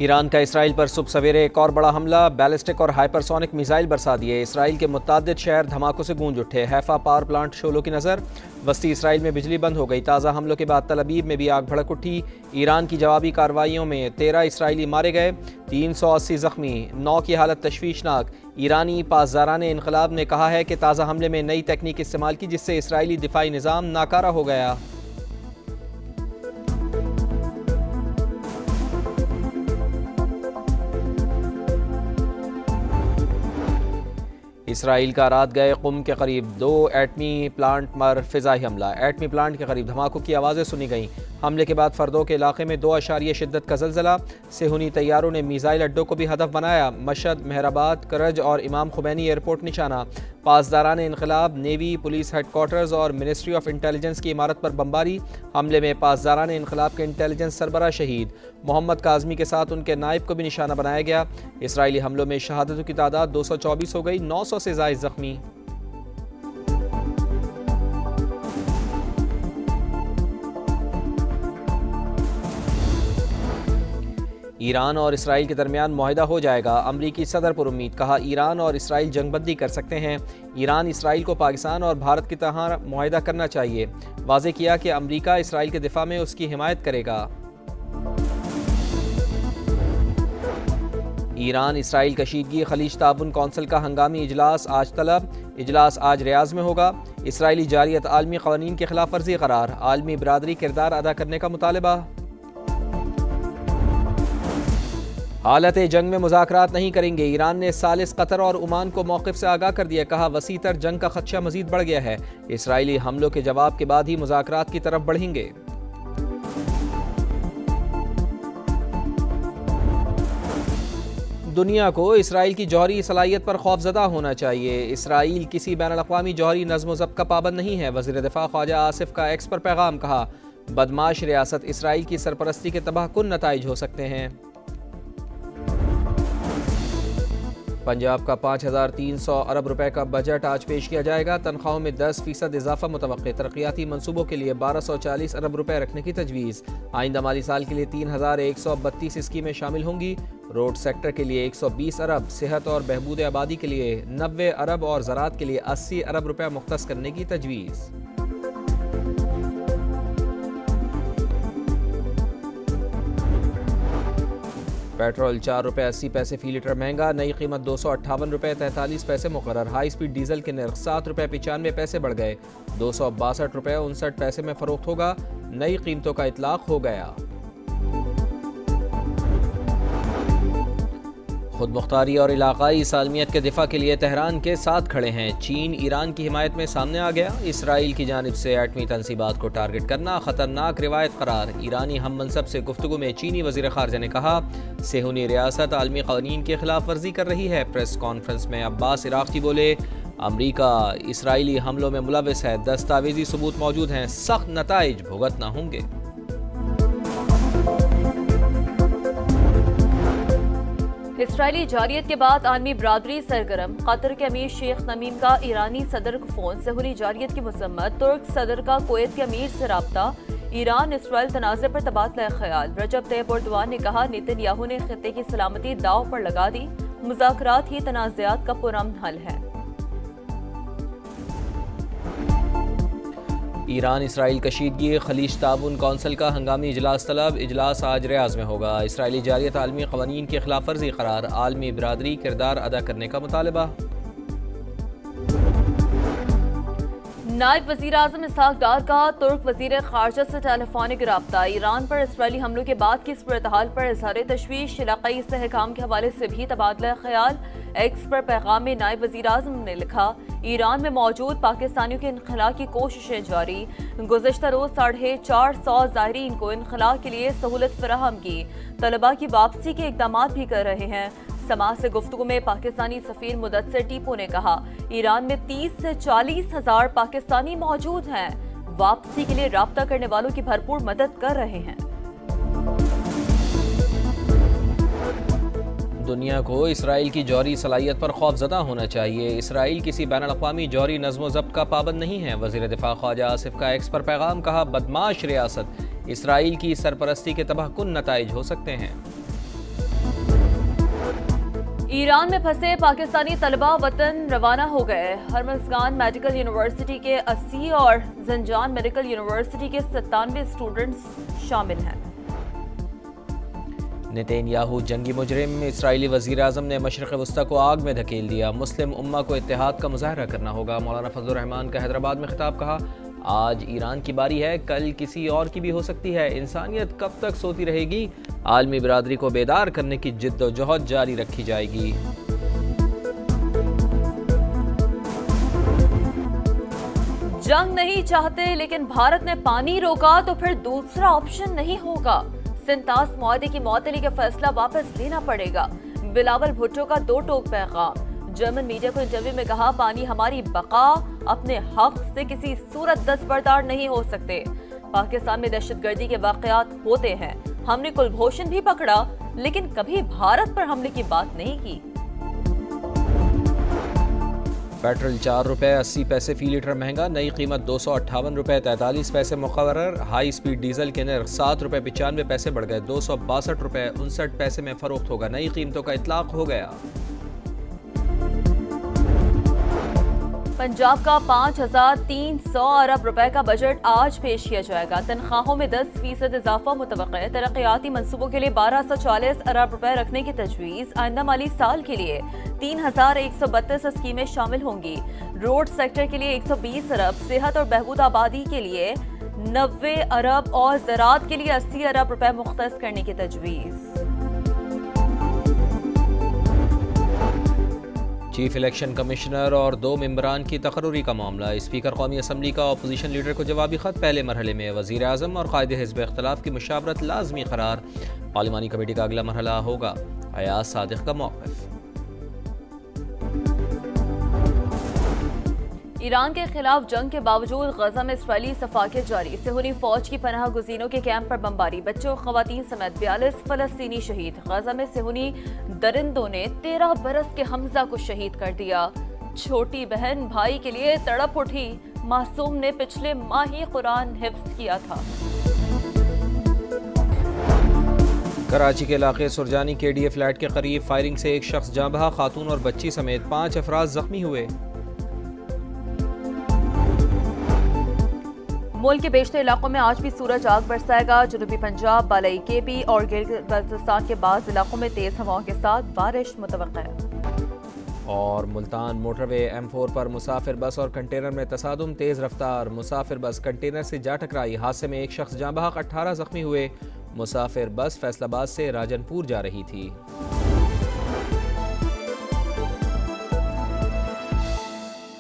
Iran का Israel पर सुबह सवेरे एक और बड़ा हमला, बैलिस्टिक और हाइपरसोनिक मिसाइल बरसा दिए। इसराइल के मुतअद्दिद शहर धमाकों से गूंज उठे। हैफा पावर प्लांट शोलों की नज़र, वस्ती इसराइल में बिजली बंद हो गई। ताज़ा हमलों के बाद तल अबीब में भी आग भड़क उठी। ईरान की जवाबी कार्रवाइयों में 13 इसराइली मारे गए, 380 जख्मी, 9 की हालत तशवीशनाक। ईरानी पासदारान इनकलाब ने कहा है कि ताज़ा हमले में नई तकनीक इस्तेमाल की, जिससे इसराइली दिफाई निज़ाम नाकारा हो गया। इसराइल का रात गए कुम के करीब 2 एटमी प्लांट पर फिजाई हमला। एटमी प्लांट के करीब धमाकों की आवाज़ें सुनी गईं। हमले के बाद फर्दों के इलाके में 2 अशारिया शिद्दत का ज़लज़ला। सेहूनी तैयारों ने मीज़ाइल अड्डों को भी हदफ बनाया। मशहद, मेहराबाद, करज और इमाम खुमैनी एयरपोर्ट निशाना। पासदारान इनकलाब, नेवी, पुलिस हेडक्वार्टर्स और मिनिस्ट्री ऑफ इंटेलिजेंस की इमारत पर बमबारी। हमले में पासदारान इनकलाब के इंटेलिजेंस सरबराह शहीद। मोहम्मद काज़मी के साथ उनके नायब को भी निशाना बनाया गया। इसराइली हमलों में शहादतों की तादाद 224 हो गई, 900 से ज़ायद जख्मी। ईरान और इसराइल के दरमियान मुआहिदा हो जाएगा, अमरीकी सदर पर उम्मीद। कहा, ईरान और इसराइल जंगबंदी कर सकते हैं। ईरान इसराइल को पाकिस्तान और भारत की तरह मुआहिदा करना चाहिए। वाज़ेह किया कि अमरीका इसराइल के दिफा में उसकी हिमायत करेगा। ईरान इसराइल कशीदगी, खलीज ताबुन कौंसिल का हंगामी इजलास आज तलब। इजलास आज रियाज में होगा। इसराइली जारियत आलमी क़वानीन की खिलाफ वर्जी करार। आलमी बरादरी किरदार अदा करने का मुतालबा। हालत जंग में मुज़ाकरात नहीं करेंगे। ईरान ने सालिस कतर और ओमान को मौक़िफ़ से आगाह कर दिया। कहा, वसीतर जंग का खदशा मज़ीद बढ़ गया है। इसराइली हमलों के जवाब के बाद ही मुज़ाकरात की तरफ बढ़ेंगे। दुनिया को इसराइल की जौहरी सलाहियत पर खौफज़दा होना चाहिए। इसराइल किसी बैनुल-अक़वामी जौहरी नज़्म व ज़ब्त का पाबंद नहीं है। वज़ीर दिफ़ा ख्वाजा आसिफ का एक्स पर पैगाम। कहा, बदमाश रियासत इसराइल की सरपरस्ती के तबाहकुन नताइज हो सकते हैं। पंजाब का 5300 अरब रुपए का बजट आज पेश किया जाएगा। तनख्वाहों में 10% इजाफा मुतवक्के। तरक्याती मनसूबों के लिए 1240 अरब रुपए रखने की तजवीज़। आइंदा माली साल के लिए 3132 स्कीमें शामिल होंगी। रोड सेक्टर के लिए 120 अरब, सेहत और बहबूद आबादी के लिए 90 अरब और ज़राअत के लिए 80 अरब रुपए मुख्तस करने की तजवीज़। पेट्रोल 4 रुपये 80 पैसे फी लीटर महंगा। नई कीमत 258 रुपये 43 पैसे मुकर्रर। हाई स्पीड डीजल के नर्ख 7 रुपये 95 पैसे बढ़ गए, 262 रुपये 59 पैसे में फरोख्त होगा। नई कीमतों का इतलाक हो गया। खुद मुख्तारी और इलाकाई सालमियत के दिफा के लिए तेहरान के साथ खड़े हैं। चीन ईरान की हिमायत में सामने आ गया। इसराइल की जानिब से एटमी तनसीबात को टारगेट करना खतरनाक रिवायत करार। ईरानी हम मनसब से गुफ्तगू में चीनी वज़ीर ख़ारजा ने कहा, सेहूनी रियासत आलमी क़वानीन की खिलाफ वर्जी कर रही है। प्रेस कॉन्फ्रेंस में अब्बास इराक़ी बोले, अमरीका इसराइली हमलों में मुलविस है, दस्तावेजी सबूत मौजूद हैं, सख्त नताइज भुगतना होंगे। इसराइली जारियत के बाद आलमी बरादरी सरगर्म। कतर के अमीर शेख तमीम का ईरानी सदर को फोन। सेहूनी जारियत की मजम्मत। तुर्क सदर का कुवैत के अमीर से राब्ता। ईरान इसराइल तनाज़े पर तबादला ख्याल। रजब तैयब एर्दोआन ने कहा, नेतन्याहू ने खित्ते की सलामती दाव पर लगा दी। मुज़ाकरात ही तनाज़ात का पुरअमन हल है। ईरान इसराइल कशीदगी, खलीज ताबुन कौंसिल का हंगामी इजलास तलब। इजलास आज रियाज में होगा। इसराइली जारियत आलमी क़वानीन की खिलाफ वर्जी करार। आलमी बरादरी किरदार अदा करने का मुतालबा। नायब वज़ीर आज़म इसहाक डार का तुर्क वज़ीर ख़ारजा से टेलीफोनिक रब्ता। ईरान पर इसराइली हमलों के बाद की सूरत-ए-हाल पर इज़हार तशवीश। इलाक़ाई इस्तेहकाम के हवाले से भी तबादला ख्याल। एक्स पर पैगाम में नायब वज़ीर आज़म ने लिखा, ईरान में मौजूद पाकिस्तानियों के इनखला की कोशिशें जारी। गुज़श्ता रोज़ 450 ज़ायरीन को इनखला के लिए सहूलत फराहम की। तलबा की वापसी के इक़दामात भी कर रहे हैं। समाज से गुफ्तगू में पाकिस्तानी सफ़ीर मुदस्सिर टीपू ने कहा, ईरान में 30 से 40 हज़ार पाकिस्तानी मौजूद हैं। वापसी के लिए राब्ता करने वालों की भरपूर मदद कर रहे हैं। दुनिया को इसराइल की जौहरी सलाहियत पर खौफज़दा होना चाहिए। इसराइल किसी बैनुल-अक़वामी जौहरी नज़्म ज़ब्त का पाबंद नहीं है। वज़ीर दिफ़ा ख्वाजा आसिफ का एक्स पर पैगाम। कहा, बदमाश रियासत इसराइल की सरपरस्ती के तबाहकुन नताइज हो सकते हैं। ईरान में फंसे पाकिस्तानी तलबा वतन रवाना हो गए। हरमज़गान मेडिकल यूनिवर्सिटी के 80 और जंजान मेडिकल यूनिवर्सिटी के 97 स्टूडेंट्स शामिल हैं। नेतन्याहू जंगी मुजरिम, इसराइली वज़ीर आज़म ने मशरिक़ वस्ता को आग में धकेल दिया। मुस्लिम उम्मा को इत्तेहाद का मुज़ाहरा करना होगा। मौलाना फजलुर रहमान का हैदराबाद में खिताब, कहा आज ईरान की बारी है, कल किसी और की भी हो सकती है। इंसानियत कब तक सोती रहेगी? आलमी बिरादरी को बेदार करने की जिद्दोजहद जारी रखी जाएगी। जंग नहीं चाहते लेकिन भारत ने पानी रोका तो फिर दूसरा ऑप्शन नहीं होगा। सिंतास मुआहदे की मअतली का फैसला वापस लेना पड़ेगा। बिलावल भुट्टो का दो टोक पैगाम। जर्मन मीडिया को इंटरव्यू में कहा, पानी हमारी बका, अपने हक से किसी सूरत दस्तबरदार नहीं हो सकते। पाकिस्तान में दहशतगर्दी के वाकयात होते हैं। हमने कुलभूषण भी पकड़ा लेकिन कभी भारत पर हमले की बात नहीं की। पेट्रोल 4 रुपये 80 पैसे फी लीटर महंगा, नई कीमत 258 रुपये 43 पैसे मुकर्रर। हाई स्पीड डीजल के नर्ख 7 रुपये 95 पैसे बढ़ गए, 262 रुपये 59 पैसे में फरोख्त होगा। नई कीमतों का इतलाक हो गया। पंजाब का 5300 अरब रुपए का बजट आज पेश किया जाएगा। तनख्वाहों में 10% इजाफा मुतवक्किल है। तरक्याती मंसूबों के लिए 1240 अरब रुपए रखने की तजवीज़। आइंदा माली साल के लिए 3132 स्कीमें शामिल होंगी। रोड सेक्टर के लिए 120 अरब, सेहत और बहबूद आबादी के लिए 90 अरब और ज़राअत के लिए 80 अरब रुपए मुख्तस करने की तजवीज़। चीफ इलेक्शन कमिश्नर और 2 मेंबरान की तकर्रुरी का मामला। स्पीकर कौमी असम्बली का अपोजिशन लीडर को जवाबी खत। पहले मरहले में वज़ीर आज़म और कायदे हिज़्ब इख्तिलाफ की मुशावरत लाजमी करार। पार्लिमानी कमेटी का अगला मरहला होगा। अयाज सादिक का मौक़िफ़। ईरान के खिलाफ जंग के बावजूद गजा में इसराइली सफाकियत जारी। सेहूनी फौज की पनाह गुज़ीनों के कैंप पर बमबारी। बच्चों और खवातीन समेत 42 फलस्तीनी शहीद। गजा में सेहूनी दरिंदों ने 13 बरस के हमजा को शहीद कर दिया। छोटी बहन भाई के लिए तड़प उठी। मासूम ने पिछले माह ही कुरान हिफ्ज किया था। कराची के इलाके सुरजानी KDA फ्लैट के करीब फायरिंग से एक शख्स जाँ बहा, खातून और बच्ची समेत 5 अफराद जख्मी हुए। मुल्क के बेशतर इलाकों में आज भी सूरज आग बरसाएगा। जनूबी पंजाब, बालाई KB और गिलगित बल्तिस्तान के बाज़ इलाकों में तेज हवाओं के साथ बारिश मुतवक्किल है। और मुल्तान मोटरवे M4 पर मुसाफिर बस और कंटेनर में तसादुम। तेज रफ्तार मुसाफिर बस कंटेनर से जा टकराई। हादसे में एक शख्स जाँ बहक, 18 जख्मी हुए। मुसाफिर बस फैसलाबाद से राजनपुर जा रही थी।